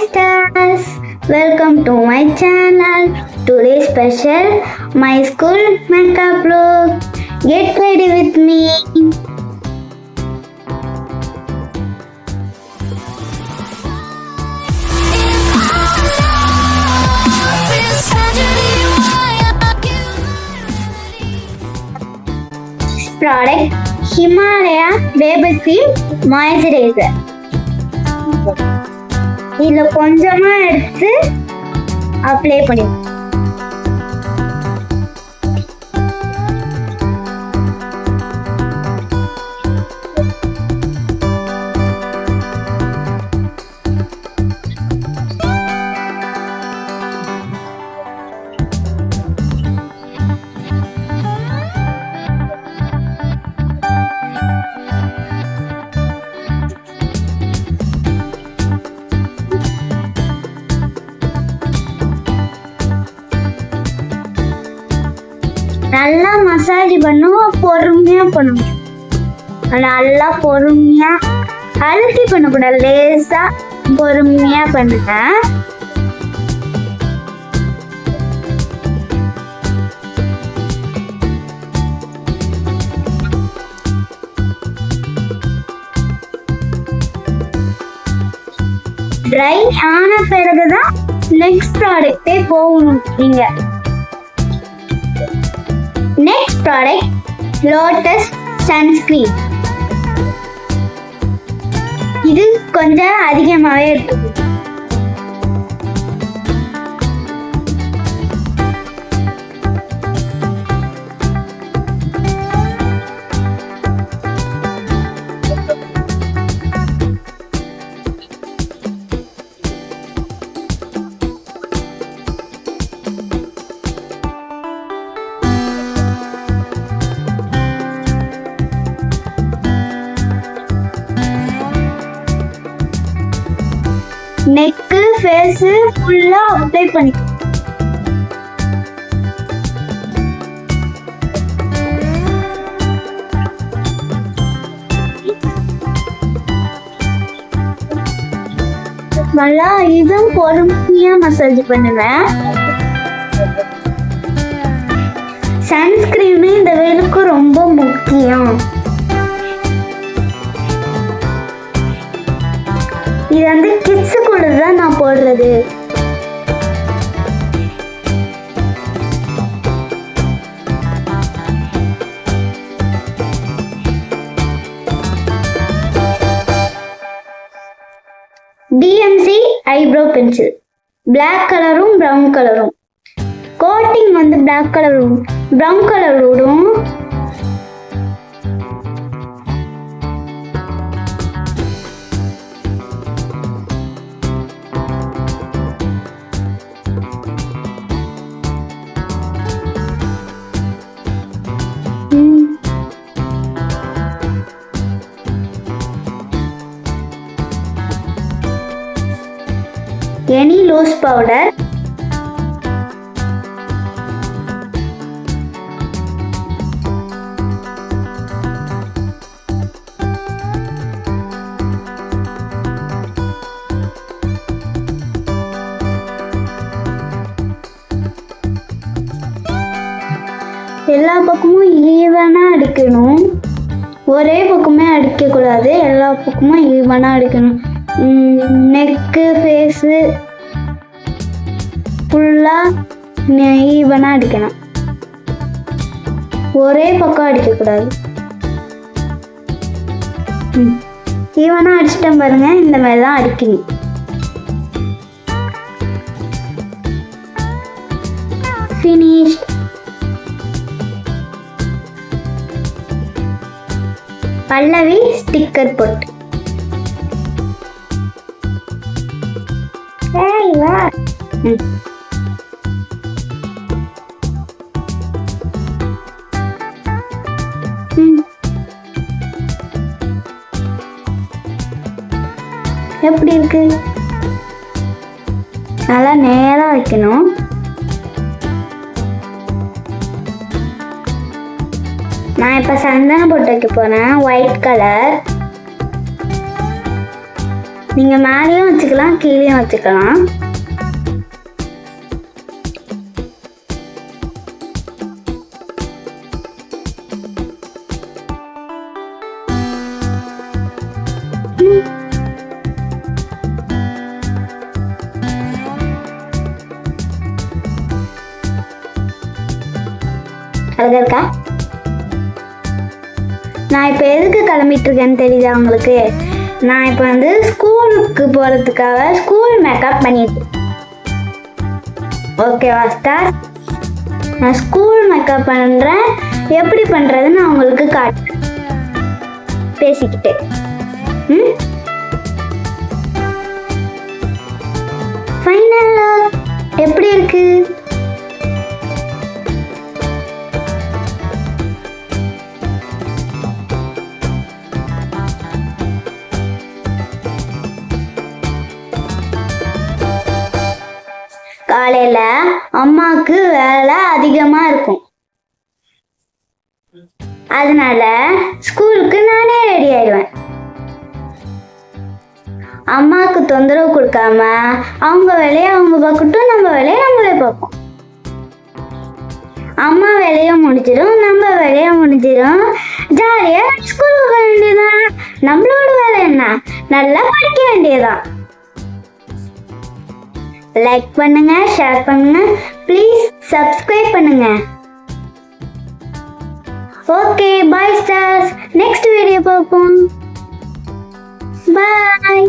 stars, welcome to my channel. Today special my school makeup look. Get ready with me. Product Himalaya Baby Cream Moisturizer. இதில் கொஞ்சமாக எடுத்து apply பண்ணி நல்லா massage பண்ணுவோம், பொறுமையாக பண்ணணும். நல்லா பொறுமையாக அழுத்தி பண்ணக்கூடாது, லேசாக பொறுமையாக பண்ணுங்க. ட்ரை ஆன பிறகுதான் நெக்ஸ்ட் ப்ராடக்டே போகணும் நீங்க. Next product, Lotus Sunscreen. இது கொஞ்சம் அதிகமாகவே எடுத்துக்கணும். நெக்கு ஃபேஸ் ஃபுல்லா அப்ளை பண்ணிக்கோ. நல்லா இதுவும் பொறுமையா மசாஜ் பண்ணுவேன். சன்ஸ்கிரீன் இந்த வெயிலுக்கு ரொம்ப முக்கியம். இது வந்து கிட்ஸுக்குள்ள தான் நான் போடுறது. DMC ஐப்ரோ பென்சில், பிளாக் கலரும் ப்ரௌன் கலரும். கோட்டிங் வந்து பிளாக் கலரும் ப்ரௌன் கலரோடும் எனி லூஸ் பவுடர், எல்லா பக்கமும் ஈவனா அடிக்கணும். ஒரே பக்கமே அடிக்கக்கூடாது, எல்லா பக்கமும் ஈவனா அடிக்கணும். நெக்கு ஃபேஸு ஃபுல்லாக ஈவனாக அடிக்கணும், ஒரே பக்கம் அடிக்கக்கூடாது. ஈவனாக அடிச்சிட்டேன் பாருங்க, இந்த மாதிரி தான் அடிக்கணும். ஃபினிஷ். பல்லவி ஸ்டிக்கர் போட்டு எப்படி இருக்கு? நல்லா நேரா வைக்கணும். நான் இப்ப சந்தனம் போட்டு வைக்க போறேன், ஒயிட் கலர். நீங்கள் மேலேயும் வச்சுக்கலாம், கீழேயும் வச்சுக்கலாம். அழகா இருக்கா? நான் இப்போ எதுக்கு கிளம்பிட்டு இருக்கேன்னு தெரியுதா உங்களுக்கு? நான் இப்போ வந்து ஸ்கூலுக்கு போகிறதுக்காக ஸ்கூல் மேக்கப் பண்ணிட்டு. ஓகேவா ஸ்டார்? நான் ஸ்கூல் மேக்கப் பண்ணுறேன். எப்படி பண்ணுறதுன்னு நான் உங்களுக்கு காட்டுறேன் பேசிக்கிட்டு. ஃபைனலாக எப்படி இருக்கு? காலையில அம்மாவுக்கு வேலை அதிகமா இருக்கும், அதனால ஸ்கூலுக்கு நானே ரெடி ஆயிடுவேன். அம்மாவுக்கு தொந்தரவு கொடுக்காம அவங்க வேலையை அவங்க பார்க்கட்டும், நம்ம வேலையை நம்மளே பார்ப்போம். அம்மா வேலையை முடிச்சிடும், நம்ம வேலையை முடிச்சிடும், ஜாலியா ஸ்கூலுக்கு போக வேண்டியதான். நம்மளோட வேலை என்ன? நல்லா படிக்க வேண்டியதான். லைக் பண்ணுங்க, ஷேர் பண்ணுங்க, ப்ளீஸ் சப்ஸ்கிரைப் பண்ணுங்க. Okay bye stars, next video பார்ப்போம். பாய்.